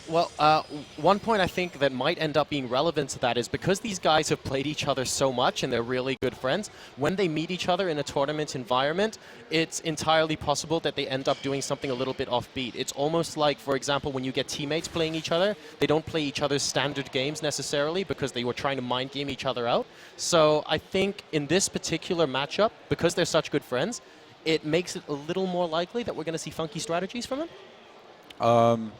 Well, one point I think that might end up being relevant to that is because these guys have played each other so much and they're really good friends, when they meet each other in a tournament environment, it's entirely possible that they end up doing something a little bit offbeat. It's almost like, for example, when you get teammates playing each other, they don't play each other's standard games necessarily because they were trying to mind game each other out. So I think in this particular matchup, because they're such good friends, it makes it a little more likely that we're going to see funky strategies from them.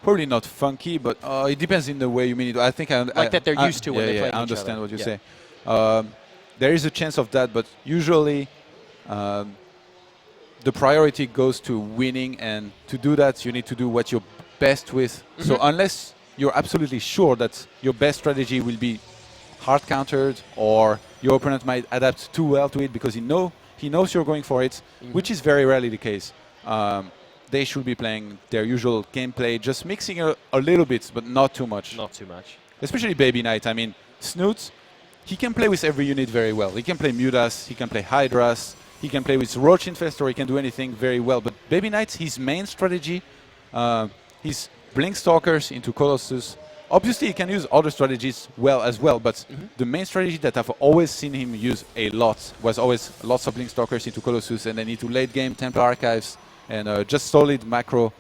Probably not funky, but it depends in the way you mean it. I think that they're used to when they play each other. I understand what you say. There is a chance of that, but usually the priority goes to winning, and to do that, you need to do what you're best with. So unless you're absolutely sure that your best strategy will be hard countered, or your opponent might adapt too well to it because he knows you're going for it, which is very rarely the case. They should be playing their usual gameplay, just mixing a little bit, but not too much. Not too much. Especially BabyKnight. I mean, Snute, he can play with every unit very well. He can play Mutas, he can play Hydras, he can play with Roach Infestor, he can do anything very well. But BabyKnight, his main strategy, his Blink Stalkers into Colossus. Obviously, he can use other strategies well as well, but the main strategy that I've always seen him use a lot was always lots of Blink Stalkers into Colossus, and then into late game Templar Archives, and just solid macro,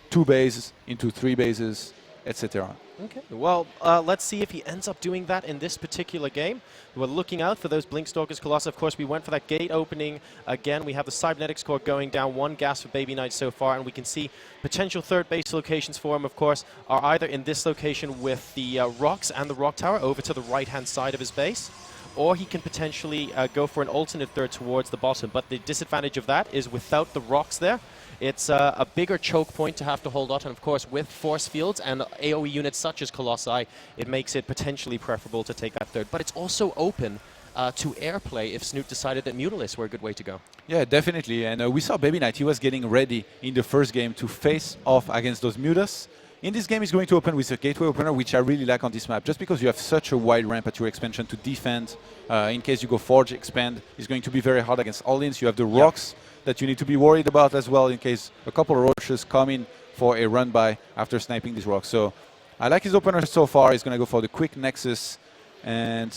2 bases into 3 bases, etc. Okay. Well, let's see if he ends up doing that in this particular game. We're looking out for those Blinkstalkers Colossus. Of course, we went for that gate opening again. We have the Cybernetics core going down, 1 gas for BabyKnight so far, and we can see potential third base locations for him, of course, are either in this location with the rocks and the rock tower over to the right-hand side of his base, or he can potentially go for an alternate third towards the bottom. But the disadvantage of that is without the rocks there, it's a bigger choke point to have to hold on. And of course, with force fields and AoE units such as Colossi, it makes it potentially preferable to take that third. But it's also open to airplay if Snute decided that Mutalisks were a good way to go. Yeah, definitely. And we saw BabyKnight. He was getting ready in the first game to face off against those Mutas. In this game, he's going to open with a gateway opener, which I really like on this map, just because you have such a wide ramp at your expansion to defend. In case you go Forge, Expand, it's going to be very hard against all-ins. You have the rocks that you need to be worried about as well in case a couple of roaches come in for a run-by after sniping these rocks. So I like his opener so far. He's going to go for the quick Nexus. And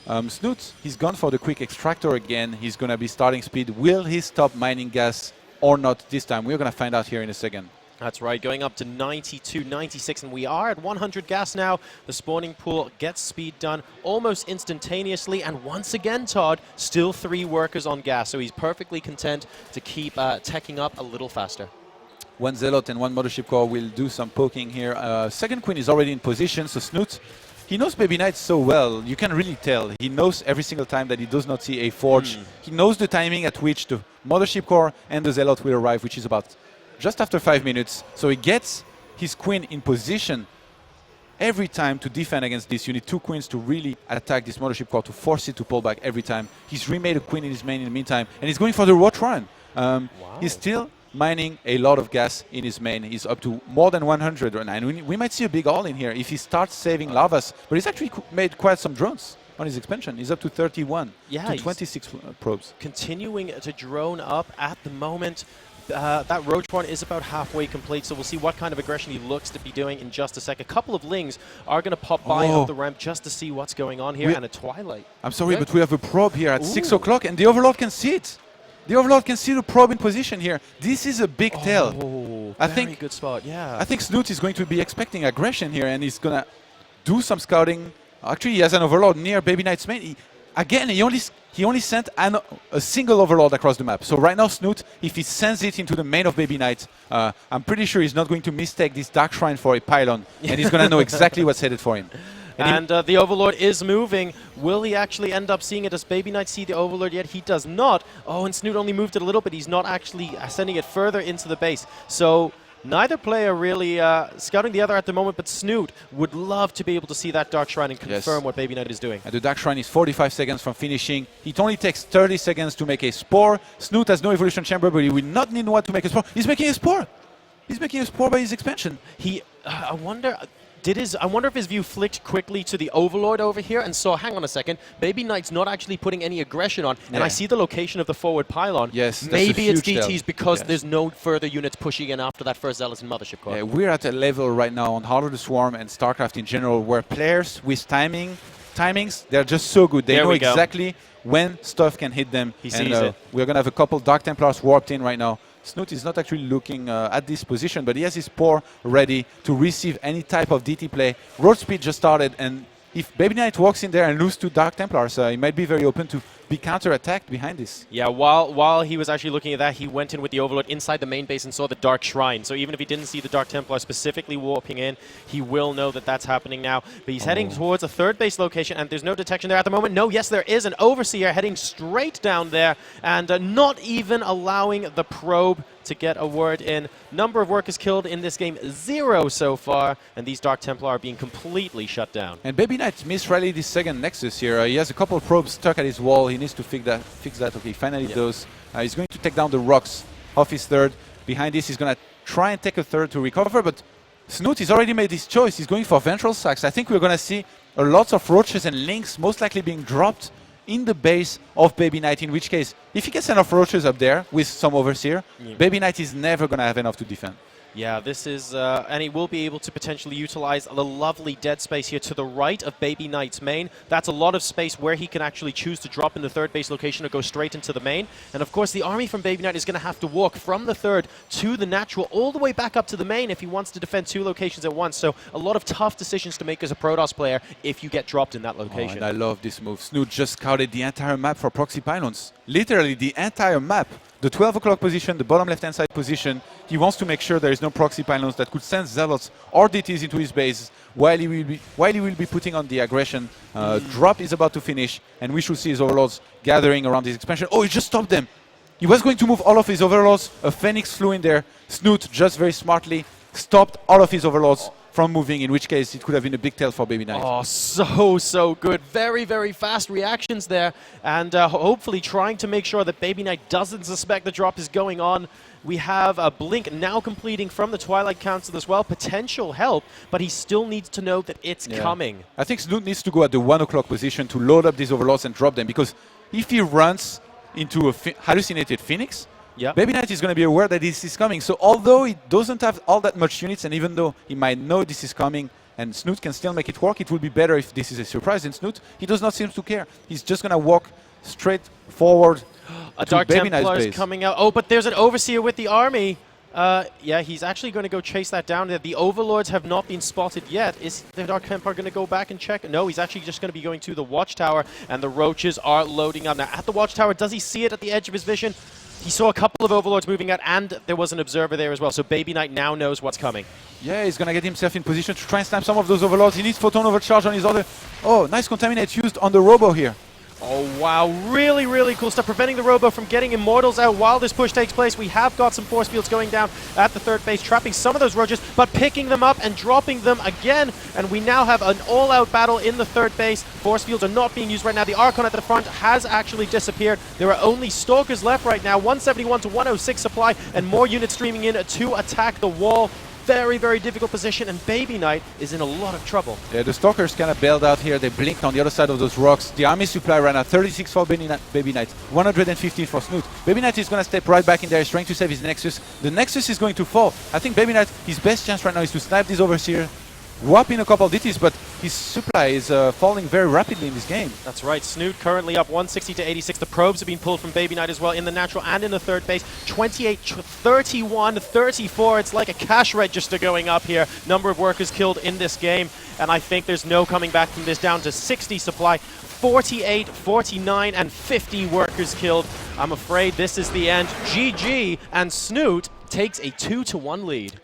Snute, he's gone for the quick Extractor again. He's going to be starting speed. Will he stop mining gas or not this time? We're going to find out here in a second. That's right, going up to 92, 96, and we are at 100 gas now. The spawning pool gets speed done almost instantaneously, and once again, Todd, still 3 workers on gas, so he's perfectly content to keep teching up a little faster. 1 Zealot and 1 Mothership Core will do some poking here. Second Queen is already in position, so Snute, he knows BabyKnight so well, you can really tell. He knows every single time that he does not see a Forge. He knows the timing at which the Mothership Core and the Zealot will arrive, which is about just after 5 minutes. So he gets his queen in position every time to defend against this. You need 2 queens to really attack this Mothership Core, to force it to pull back every time. He's remade a queen in his main in the meantime, and he's going for the Roach Run. He's still mining a lot of gas in his main. He's up to more than 100 right now. And we might see a big all-in here if he starts saving lavas. But he's actually made quite some drones on his expansion. He's up to 31 to 26 probes. Continuing to drone up at the moment. That Roach Run is about halfway complete, so we'll see what kind of aggression he looks to be doing in just a sec. A couple of Lings are going to pop by up the ramp just to see what's going on here, and a Twilight. I'm sorry, but we have a probe here at 6 o'clock, and the Overlord can see it. The Overlord can see the probe in position here. This is a big tell. I think good spot, yeah. I think Snute is going to be expecting aggression here, and he's going to do some scouting. Actually, he has an Overlord near BabyKnight's main. Again, he only sent a single Overlord across the map. So right now, Snute, if he sends it into the main of BabyKnight, I'm pretty sure he's not going to mistake this Dark Shrine for a pylon, and he's going to know exactly what's headed for him. And the Overlord is moving. Will he actually end up seeing it? Does BabyKnight see the Overlord yet? He does not. Oh, and Snute only moved it a little bit. He's not actually sending it further into the base. So neither player really scouting the other at the moment, but Snute would love to be able to see that Dark Shrine and confirm what BabyKnight is doing. And the Dark Shrine is 45 seconds from finishing. It only takes 30 seconds to make a Spore. Snute has no Evolution Chamber, but he will not need one to make a Spore. He's making a Spore! He's making a Spore by his expansion. I wonder, I wonder if his view flicked quickly to the Overlord over here and saw, hang on a second, BabyKnight's not actually putting any aggression on, and I see the location of the forward pylon. Yes, maybe it's DTs because yes. there's no further units pushing in after that first Zealous and Mothership core. Yeah, we're at a level right now on Heart of the Swarm and StarCraft in general where players with timings, they're just so good. They know exactly when stuff can hit them. He sees it. We're going to have a couple Dark Templars warped in right now. Snute is not actually looking at this position, but he has his Spore ready to receive any type of DT play. Road Speed just started, and if BabyKnight walks in there and loses 2 Dark Templars, he might be very open to be counter-attacked behind this. Yeah, while he was actually looking at that, he went in with the Overlord inside the main base and saw the Dark Shrine. So even if he didn't see the Dark Templar specifically warping in, he will know that that's happening now. But he's heading towards a third base location, and there's no detection there at the moment. No, yes, there is an Overseer heading straight down there, and not even allowing the probe to get a word in. Number of workers killed in this game, 0 so far, and these Dark Templar are being completely shut down. And BabyKnight misrallied his second Nexus here. He has a couple of probes stuck at his wall. He needs to fix that. Okay, finally does. He's going to take down the rocks off his third. Behind this, he's going to try and take a third to recover, but Snute has already made his choice. He's going for Ventral Sacks. I think we're going to see a lot of Roaches and Lynx most likely being dropped in the base of BabyKnight, in which case, if he gets enough Roaches up there with some Overseer, BabyKnight is never going to have enough to defend. Yeah, this is, and he will be able to potentially utilize the lovely dead space here to the right of BabyKnight's main. That's a lot of space where he can actually choose to drop in the third base location or go straight into the main. And of course, the army from BabyKnight is going to have to walk from the third to the natural all the way back up to the main if he wants to defend 2 locations at once. So a lot of tough decisions to make as a Protoss player if you get dropped in that location. And I love this move. Snute just scouted the entire map for proxy pylons. Literally the entire map. The 12 o'clock position, the bottom left-hand side position, he wants to make sure there is no proxy pylons that could send Zealots or DTs into his base while he will be putting on the aggression. Drop is about to finish, and we should see his Overlords gathering around this expansion. Oh, he just stopped them. He was going to move all of his Overlords. A Phoenix flew in there. Snute just very smartly stopped all of his Overlords from moving, in which case it could have been a big tail for BabyKnight. Oh, so good. Very, very fast reactions there. And hopefully trying to make sure that BabyKnight doesn't suspect the drop is going on. We have a Blink now completing from the Twilight Council as well. Potential help, but he still needs to know that it's coming. I think Snute needs to go at the 1 o'clock position to load up these Overlords and drop them, because if he runs into a hallucinated Phoenix, BabyKnight is going to be aware that this is coming. So although he doesn't have all that much units, and even though he might know this is coming, and Snute can still make it work, it will be better if this is a surprise. And Snute, he does not seem to care. He's just going to walk straight forward. A Dark Templar is coming out. Oh, but there's an Overseer with the army. Yeah, he's actually going to go chase that down. The Overlords have not been spotted yet. Is the Dark Templar going to go back and check? No, he's actually just going to be going to the Watchtower, and the Roaches are loading up. Now, at the Watchtower, does he see it at the edge of his vision? He saw a couple of Overlords moving out, and there was an Observer there as well. So BabyKnight now knows what's coming. Yeah, he's going to get himself in position to try and snap some of those Overlords. He needs Photon Overcharge on his other... Oh, nice Contaminate used on the Robo here. Oh, wow. Really, really cool stuff. Preventing the Robo from getting Immortals out while this push takes place. We have got some force fields going down at the third base, trapping some of those Roaches, but picking them up and dropping them again. And we now have an all-out battle in the third base. Force fields are not being used right now. The Archon at the front has actually disappeared. There are only Stalkers left right now. 171 to 106 supply, and more units streaming in to attack the wall. Very, very difficult position, and BabyKnight is in a lot of trouble. Yeah, the Stalkers kind of bailed out here. They blinked on the other side of those rocks. The army supply ran out. 36 for BabyKnight, 115 for Snute. BabyKnight is going to step right back in there. He's trying to save his Nexus. The Nexus is going to fall. I think BabyKnight, his best chance right now is to snipe this Overseer, whop in a couple of DTs, but his supply is falling very rapidly in this game. That's right. Snute currently up 160 to 86. The probes have been pulled from BabyKnight as well in the natural and in the third base. 28, 31, 34. It's like a cash register going up here. Number of workers killed in this game, and I think there's no coming back from this. Down to 60 supply. 48, 49, and 50 workers killed. I'm afraid this is the end. GG, and Snute takes a 2-1 lead.